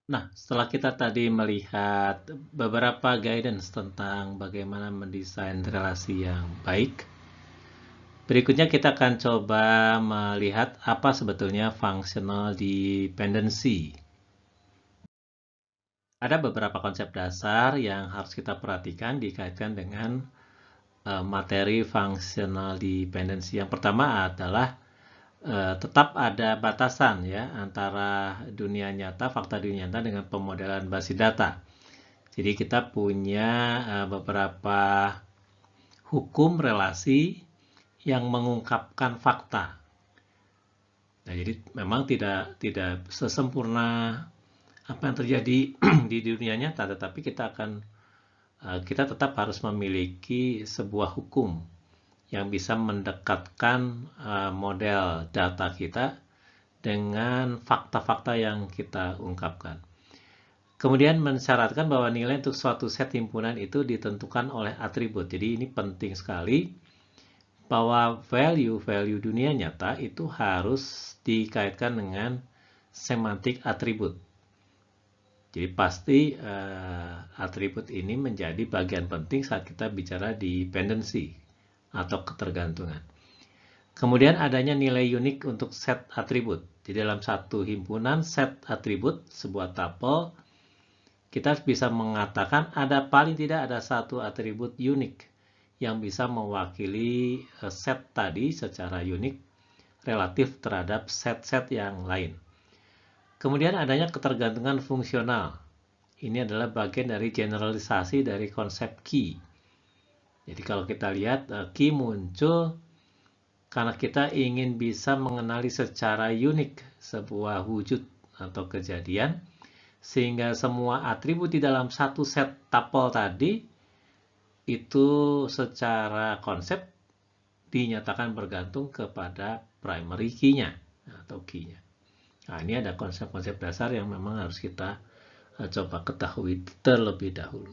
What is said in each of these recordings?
Nah, setelah kita tadi melihat beberapa guidance tentang bagaimana mendesain relasi yang baik, berikutnya kita akan coba melihat apa sebetulnya functional dependency. Ada beberapa konsep dasar yang harus kita perhatikan dikaitkan dengan materi functional dependency. Yang pertama adalah tetap ada batasan ya antara dunia nyata, fakta dunia nyata dengan pemodelan basis data. Jadi kita punya beberapa hukum relasi yang mengungkapkan fakta. Nah, jadi memang tidak sesempurna apa yang terjadi di dunia nyata, tetapi kita tetap harus memiliki sebuah hukum yang bisa mendekatkan model data kita dengan fakta-fakta yang kita ungkapkan. Kemudian mensyaratkan bahwa nilai untuk suatu set himpunan itu ditentukan oleh atribut. Jadi ini penting sekali bahwa value dunia nyata itu harus dikaitkan dengan semantik atribut. Jadi pasti atribut ini menjadi bagian penting saat kita bicara dependency atau ketergantungan. Kemudian adanya nilai unik untuk set atribut. Di dalam satu himpunan set atribut, sebuah tuple, kita bisa mengatakan ada paling tidak ada satu atribut unik yang bisa mewakili set tadi secara unik relatif terhadap set-set yang lain. Kemudian adanya ketergantungan fungsional. Ini adalah bagian dari generalisasi dari konsep key. Jadi kalau kita lihat key muncul karena kita ingin bisa mengenali secara unik sebuah wujud atau kejadian, sehingga semua atribut di dalam satu set tuple tadi itu secara konsep dinyatakan bergantung kepada primary key-nya atau key-nya. Nah, ini ada konsep-konsep dasar yang memang harus kita coba ketahui terlebih dahulu.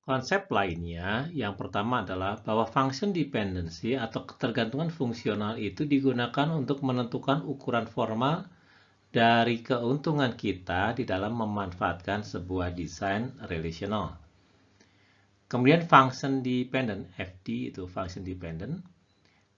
Konsep lainnya, yang pertama adalah bahwa function dependency atau ketergantungan fungsional itu digunakan untuk menentukan ukuran formal dari keuntungan kita di dalam memanfaatkan sebuah desain relational. Kemudian function dependent, FD itu function dependent,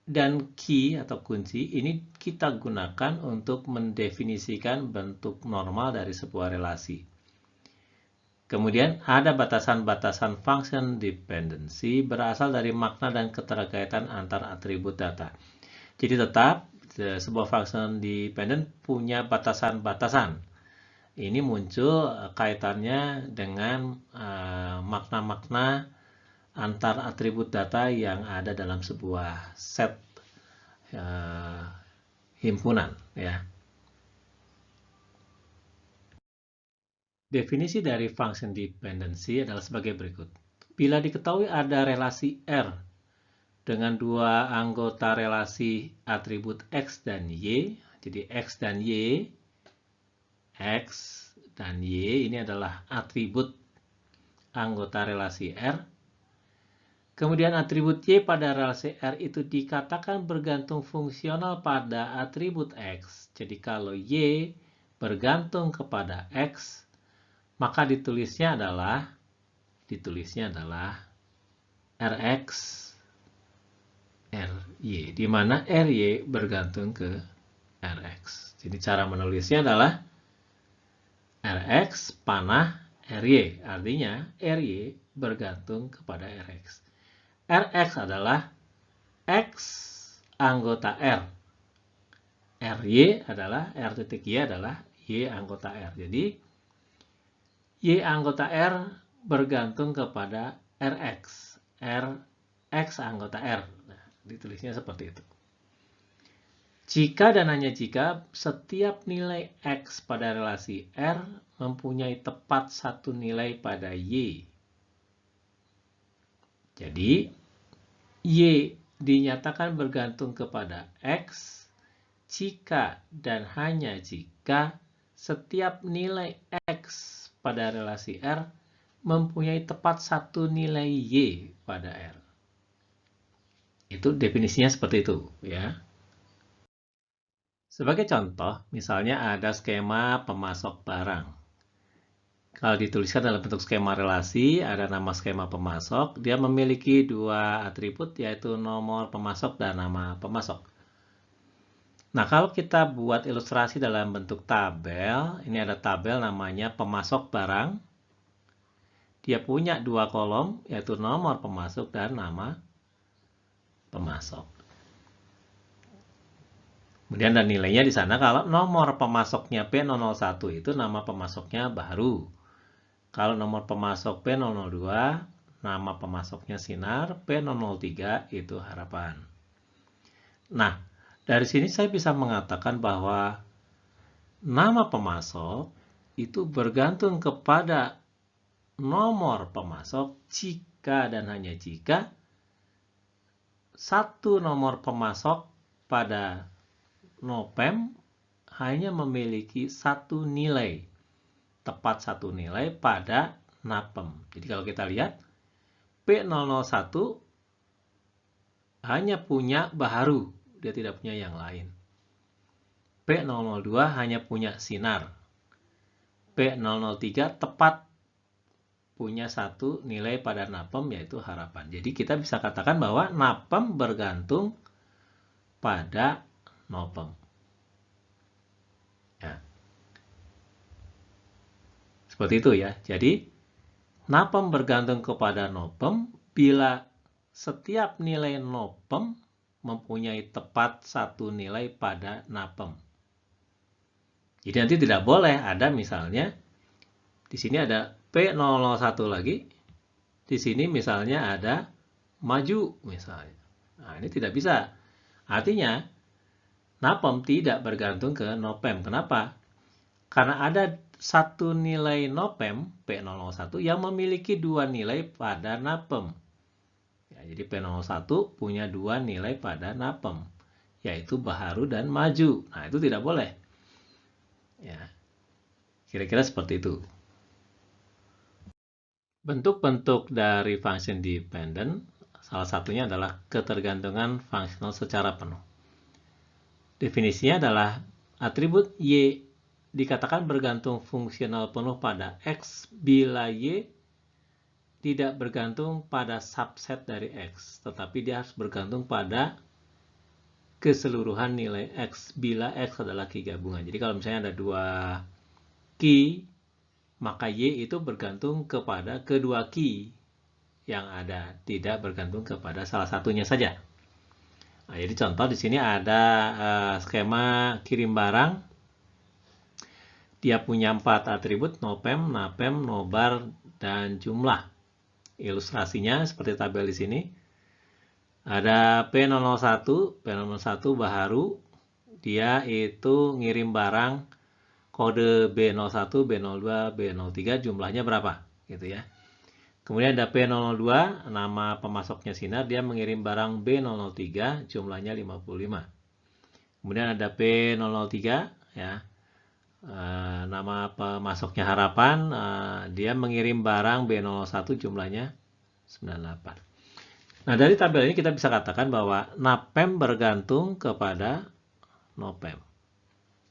dan key atau kunci ini kita gunakan untuk mendefinisikan bentuk normal dari sebuah relasi. Kemudian ada batasan-batasan function dependency berasal dari makna dan keterkaitan antar atribut data. Jadi tetap sebuah function dependent punya batasan-batasan. Ini muncul kaitannya dengan makna-makna antar atribut data yang ada dalam sebuah set himpunan ya. Definisi dari function dependency adalah sebagai berikut. Bila diketahui ada relasi R dengan dua anggota relasi atribut X dan Y, jadi X dan Y ini adalah atribut anggota relasi R. Kemudian atribut Y pada relasi R itu dikatakan bergantung fungsional pada atribut X. Jadi kalau Y bergantung kepada X, maka ditulisnya adalah Rx Ry, di mana Ry bergantung ke Rx. Jadi cara menulisnya adalah Rx panah Ry, artinya Ry bergantung kepada Rx. Rx adalah X anggota R. Ry adalah R titik Y adalah Y anggota R. Jadi Y anggota R bergantung kepada Rx. Rx anggota R. Nah, ditulisnya seperti itu. Jika dan hanya jika setiap nilai X pada relasi R mempunyai tepat satu nilai pada Y. Jadi, Y dinyatakan bergantung kepada X jika dan hanya jika setiap nilai X pada relasi R mempunyai tepat satu nilai Y pada R. Itu definisinya seperti itu ya. Sebagai contoh, misalnya ada skema pemasok barang. Kalau dituliskan dalam bentuk skema relasi, ada nama skema pemasok, dia memiliki dua atribut, yaitu nomor pemasok dan nama pemasok. Nah, kalau kita buat ilustrasi dalam bentuk tabel, ini ada tabel namanya pemasok barang. Dia punya dua kolom, yaitu nomor pemasok dan nama pemasok. Kemudian ada nilainya di sana. Kalau nomor pemasoknya P001 itu nama pemasoknya baru. Kalau nomor pemasok P002, nama pemasoknya sinar, P003 itu harapan. Nah, dari sini saya bisa mengatakan bahwa nama pemasok itu bergantung kepada nomor pemasok jika dan hanya jika satu nomor pemasok pada NOPEM hanya memiliki satu nilai, tepat satu nilai pada NAPEM. Jadi kalau kita lihat, P001 hanya punya baharu, dia tidak punya yang lain. P002 hanya punya sinar. P003 tepat punya satu nilai pada NAPEM, yaitu harapan. Jadi kita bisa katakan bahwa NAPEM bergantung pada NOPEM. Ya. Seperti itu ya. Jadi NAPEM bergantung kepada NOPEM bila setiap nilai NOPEM mempunyai tepat satu nilai pada NAPEM. Jadi nanti tidak boleh ada misalnya di sini ada P001 lagi, di sini misalnya ada maju misalnya. Nah, ini tidak bisa. Artinya NAPEM tidak bergantung ke NOPEM. Kenapa? Karena ada satu nilai NOPEM P001 yang memiliki dua nilai pada NAPEM. Ya, jadi P01 punya dua nilai pada NAPEM, yaitu baharu dan maju. Nah, itu tidak boleh. Ya, kira-kira seperti itu. Bentuk-bentuk dari function dependent, salah satunya adalah ketergantungan fungsional secara penuh. Definisinya adalah atribut Y dikatakan bergantung fungsional penuh pada X bila Y tidak bergantung pada subset dari X, tetapi dia harus bergantung pada keseluruhan nilai X bila X adalah key gabungan. Jadi kalau misalnya ada dua key, maka Y itu bergantung kepada kedua key yang ada, tidak bergantung kepada salah satunya saja. Nah, jadi contoh di sini ada skema kirim barang. Dia punya 4 atribut, NOPEM, NAPEM, NOBAR, dan jumlah. Ilustrasinya seperti tabel di sini. Ada P001, P001 baharu. Dia itu ngirim barang kode B01, B02, B03, jumlahnya berapa? Gitu ya. Kemudian ada P002, nama pemasoknya sinar, dia mengirim barang B003, jumlahnya 55. Kemudian ada P003, ya, nama pemasoknya harapan, dia mengirim barang B01, jumlahnya 98. Nah, dari tabel ini kita bisa katakan bahwa NAPEM bergantung kepada NOPEM.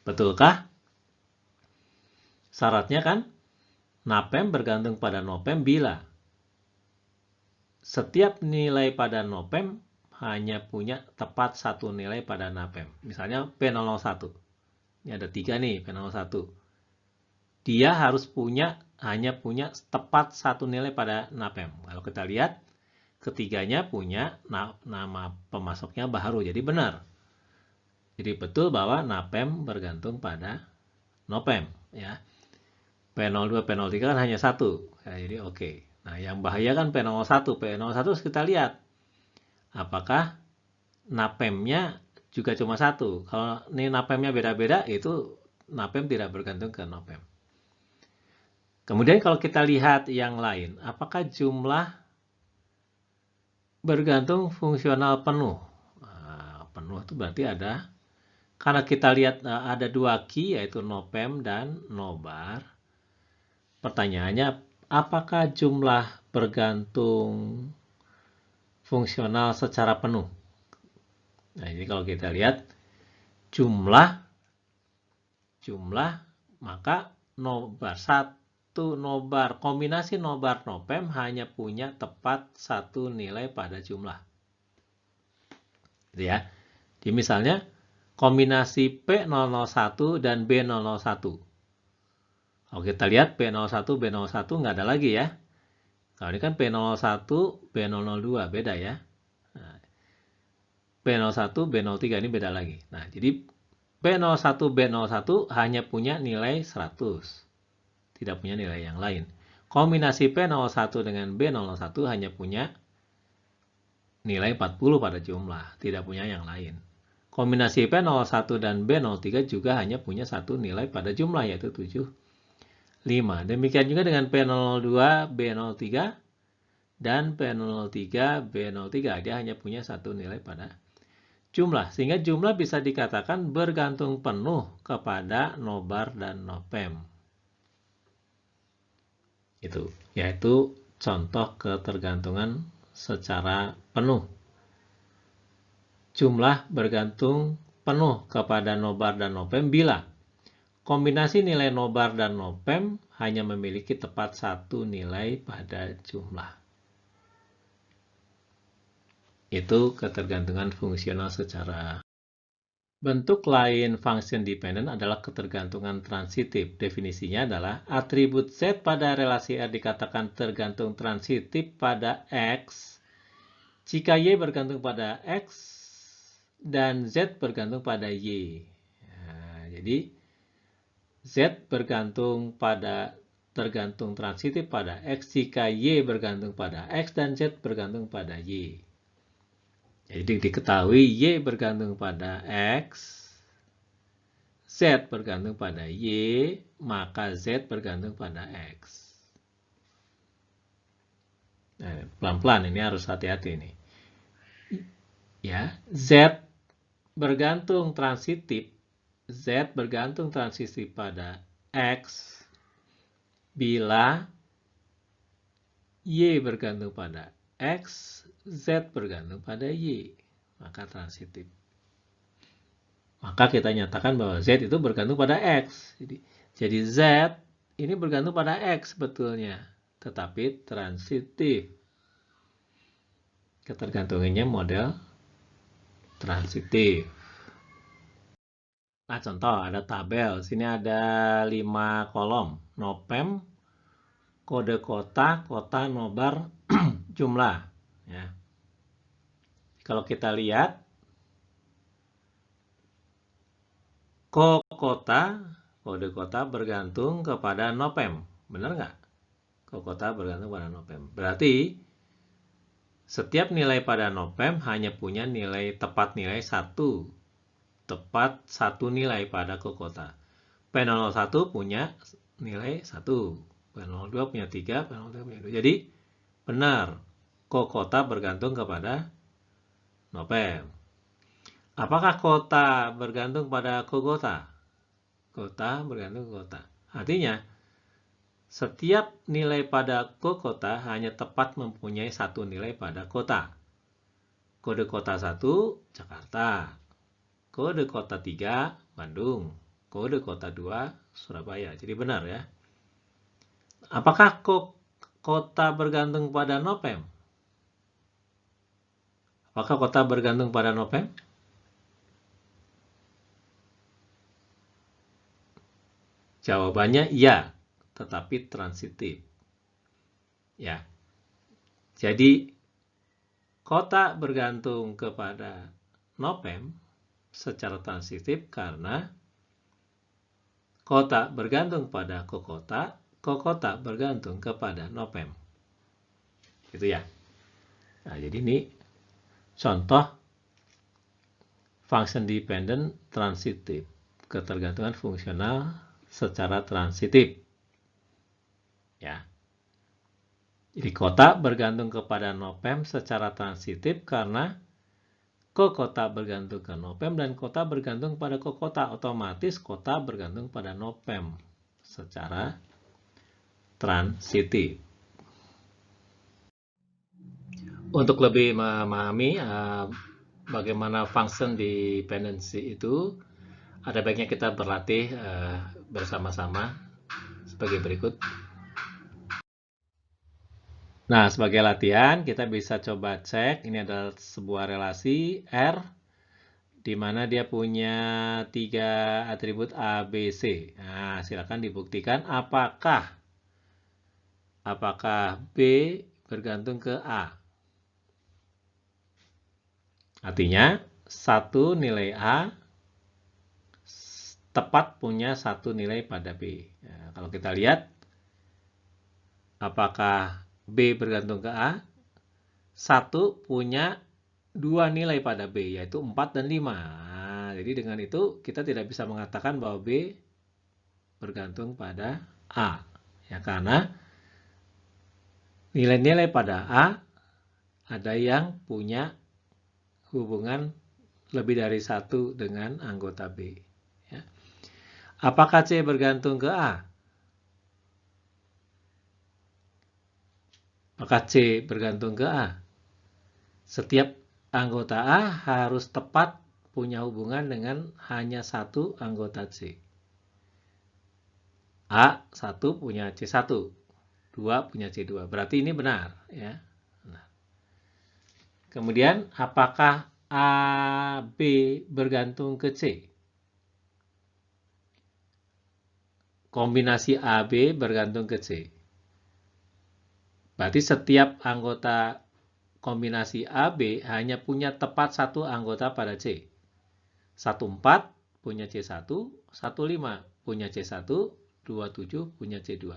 Betulkah? Syaratnya kan, NAPEM bergantung pada NOPEM bila setiap nilai pada NOPEM hanya punya tepat satu nilai pada NAPEM. Misalnya P001. Ini ada 3 nih, P01. Dia harus hanya punya tepat satu nilai pada NAPEM. Kalau kita lihat, ketiganya punya nama pemasoknya baharu. Jadi benar. Jadi betul bahwa NAPEM bergantung pada NOPEM. Ya. P02, P03 kan hanya satu. Ya, jadi oke. Nah, yang bahaya kan P01. P01 kita lihat apakah NAPEM-nya juga cuma satu. Kalau ini NAPEM-nya beda-beda, itu NAPEM tidak bergantung ke NOPEM. Kemudian kalau kita lihat yang lain, apakah jumlah bergantung fungsional penuh? Nah, penuh itu berarti ada, karena kita lihat ada dua key, yaitu NOPEM dan NOBAR. Pertanyaannya, apakah jumlah bergantung fungsional secara penuh? Nah, ini kalau kita lihat, jumlah jumlah, maka kombinasi nobar nopem hanya punya tepat satu nilai pada jumlah. Gitu ya. Jadi misalnya kombinasi P001 dan B001. Kalau kita lihat P01, B01 nggak ada lagi ya. Kalau ini kan P01, B002, beda ya. Nah, P01, B03 ini beda lagi. Nah, jadi P01, B01 hanya punya nilai 100. Tidak punya nilai yang lain. Kombinasi P01 dengan B01 hanya punya nilai 40 pada jumlah. Tidak punya yang lain. Kombinasi P01 dan B03 juga hanya punya satu nilai pada jumlah, yaitu 5. Demikian juga dengan P02, B03, dan P03, B03. Dia hanya punya satu nilai pada jumlah. Sehingga jumlah bisa dikatakan bergantung penuh kepada nobar dan nopem. Itu, yaitu contoh ketergantungan secara penuh. Jumlah bergantung penuh kepada nobar dan nopem bila kombinasi nilai nobar dan nopem hanya memiliki tepat satu nilai pada jumlah. Itu ketergantungan fungsional secara. Bentuk lain function dependent adalah ketergantungan transitif. Definisinya adalah atribut Z pada relasi R dikatakan tergantung transitif pada X jika Y bergantung pada X dan Z bergantung pada Y. Nah, jadi Z tergantung transitif pada X jika Y bergantung pada X dan Z bergantung pada Y. Jadi diketahui Y bergantung pada X, Z bergantung pada Y, maka Z bergantung pada X. Nah, pelan-pelan ini harus hati-hati nih. Ya, Z bergantung transitif pada X bila Y bergantung pada X, Z bergantung pada Y, maka transitif. Maka kita nyatakan bahwa Z itu bergantung pada X. Jadi Z ini bergantung pada X sebetulnya, tetapi transitif. Ketergantungannya model transitif. Nah, contoh ada tabel. Sini ada 5 kolom. Nopem, kode kota, nobar, jumlah. Ya. Kalau kita lihat, kode kota bergantung kepada nopem. Benar nggak? Kode kota bergantung pada nopem. Berarti, setiap nilai pada nopem hanya punya tepat nilai 1. Tepat satu nilai pada kokota. P01 punya nilai 1. P02 punya 3, P03 punya 2. Jadi, benar. Kokota bergantung kepada nopem. Apakah kota bergantung pada kokota? Kota bergantung ke kota. Artinya, setiap nilai pada kokota hanya tepat mempunyai satu nilai pada kota. Kode kota 1, Jakarta. Kode kota 3, Bandung. Kode kota 2, Surabaya. Jadi benar ya. Apakah kota bergantung pada nopem? Apakah kota bergantung pada nopem? Jawabannya iya, tetapi transitif. Ya. Jadi kota bergantung kepada nopem secara transitif karena kota bergantung pada kokota bergantung kepada nopem. Gitu ya. Nah, jadi ini contoh function dependent transitif, ketergantungan fungsional secara transitif. Ya. Jadi kota bergantung kepada nopem secara transitif karena kokota bergantung ke nopem dan kota bergantung pada kokota. Otomatis kota bergantung pada nopem secara transitif. Untuk lebih memahami bagaimana function dependency itu, Ada baiknya kita berlatih bersama-sama sebagai berikut. Nah, sebagai latihan kita bisa coba cek, ini adalah sebuah relasi R di mana dia punya 3 atribut A, B, C. Nah, silakan dibuktikan apakah B bergantung ke A. Artinya, satu nilai A tepat punya satu nilai pada B. Nah, kalau kita lihat, apakah B bergantung ke A? 1 punya 2 nilai pada B, yaitu 4 dan 5. Nah, jadi dengan itu kita tidak bisa mengatakan bahwa B bergantung pada A. Ya, karena nilai-nilai pada A ada yang punya hubungan lebih dari 1 dengan anggota B. Ya. Apakah C bergantung ke A? Apakah C bergantung ke A? Setiap anggota A harus tepat punya hubungan dengan hanya satu anggota C. A1 punya C1, 2 punya C2. Berarti ini benar. Ya. Nah. Kemudian, apakah AB bergantung ke C? Kombinasi AB bergantung ke C. Berarti setiap anggota kombinasi AB hanya punya tepat satu anggota pada C. 14 punya C1, 15 punya C1, 27 punya C2.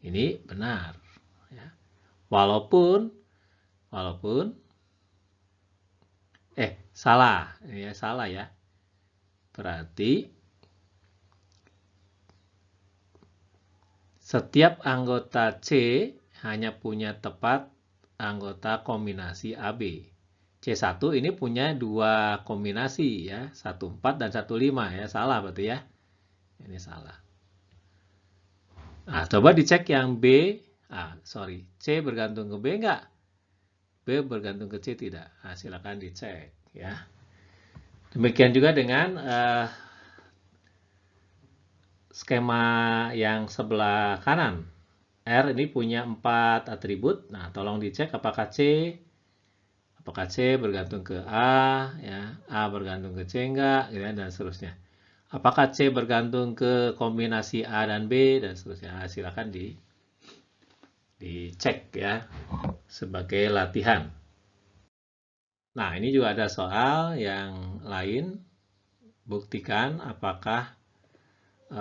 Ini benar. Ya. Walaupun salah. Ya, salah ya. Berarti setiap anggota C hanya punya tepat anggota kombinasi AB. C1 ini punya 2 kombinasi ya, 14 dan 15 ya, salah berarti ya. Ini salah. Nah, coba dicek yang B. C bergantung ke B enggak? B bergantung ke C tidak. Nah, silakan dicek ya. Demikian juga dengan skema yang sebelah kanan. R ini punya 4 atribut. Nah, tolong dicek apakah C bergantung ke A, ya, A bergantung ke C enggak, gitu, dan seterusnya. Apakah C bergantung ke kombinasi A dan B, dan seterusnya. Nah, silakan dicek ya, sebagai latihan. Nah, ini juga ada soal yang lain. Buktikan apakah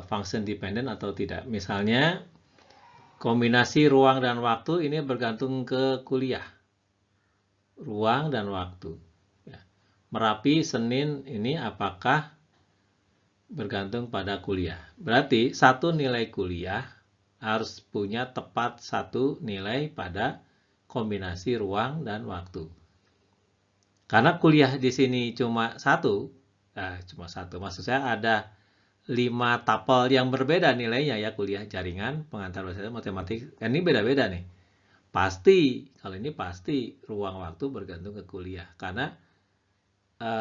function dependent atau tidak. Misalnya, kombinasi ruang dan waktu ini bergantung ke kuliah. Ruang dan waktu. Merapi, Senin ini apakah bergantung pada kuliah? Berarti satu nilai kuliah harus punya tepat satu nilai pada kombinasi ruang dan waktu. Karena kuliah di sini cuma satu, maksud saya ada 5 tapel yang berbeda nilainya ya, kuliah jaringan, pengantar bahasa matematik, ini beda-beda nih. Kalau ini pasti ruang waktu bergantung ke kuliah, karena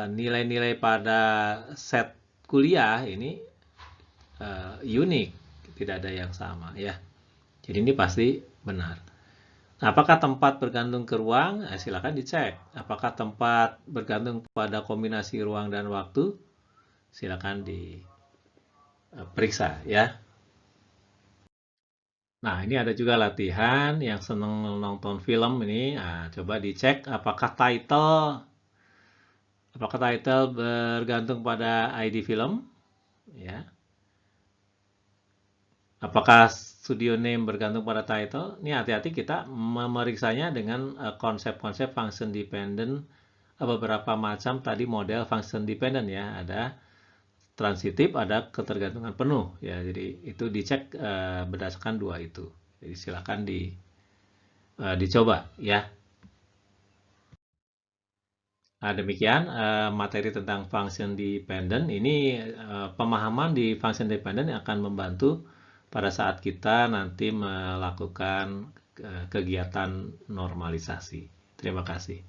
nilai-nilai pada set kuliah ini unik, tidak ada yang sama ya. Jadi ini pasti benar. Nah, apakah tempat bergantung ke ruang? Silakan dicek. Apakah tempat bergantung pada kombinasi ruang dan waktu? Silakan diperiksa ya. Nah, ini ada juga latihan yang senang nonton film ini. Nah, coba dicek apakah title bergantung pada ID film, ya. Apakah studio name bergantung pada title? Ini hati-hati kita memeriksanya dengan konsep-konsep function dependent, beberapa macam tadi model function dependent ya. Ada transitif, ada ketergantungan penuh ya. Jadi itu dicek berdasarkan dua itu. Jadi silakan dicoba ya. Nah, demikian materi tentang function dependent. Ini pemahaman di function dependent yang akan membantu pada saat kita nanti melakukan kegiatan normalisasi. Terima kasih.